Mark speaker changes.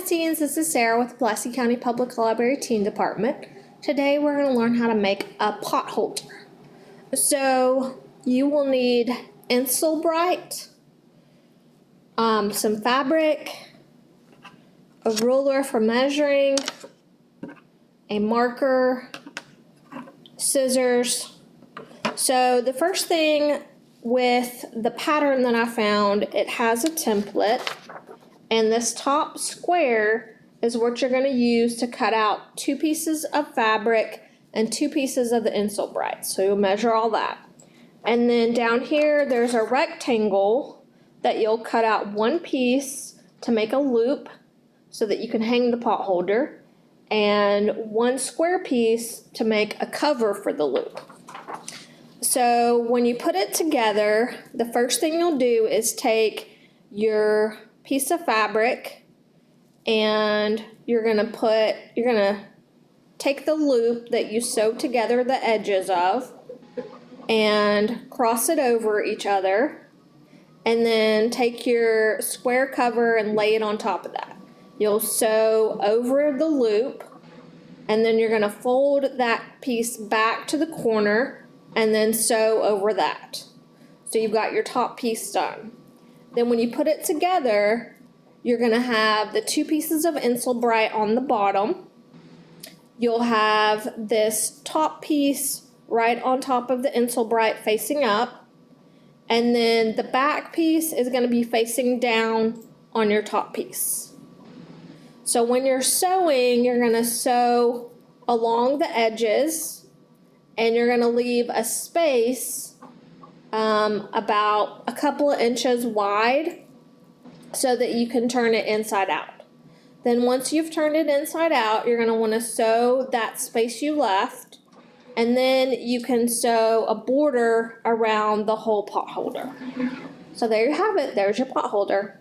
Speaker 1: teens, this is Sarah with the Pulaski County Public Library Teen Department. Today we're going to learn how to make a potholder. So you will need Insulbrite, some fabric, a ruler for measuring, a marker, scissors. So the first thing with the pattern that I found, it has a template, and this top square is what you're going to use to cut out 2 pieces of fabric and 2 pieces of the Insulbrite. So you'll measure all that. And then down here there's a rectangle that you'll cut out 1 piece to make a loop so that you can hang the potholder, and 1 square piece to make a cover for the loop. So when you put it together, the first thing you'll do is take your piece of fabric and you're gonna take the loop that you sewed together the edges of and cross it over each other, and then take your square cover and lay it on top of that. You'll sew over the loop, and then you're gonna fold that piece back to the corner and then sew over that. So you've got your top piece done. Then when you put it together, you're gonna have the 2 pieces of Insulbrite on the bottom. You'll have this top piece right on top of the Insulbrite facing up, and then the back piece is gonna be facing down on your top piece. So when you're sewing, you're gonna sew along the edges, and you're going to leave a space about a couple of inches wide so that you can turn it inside out. Then once you've turned it inside out, you're going to want to sew that space you left, and then you can sew a border around the whole potholder. So there you have it. There's your potholder.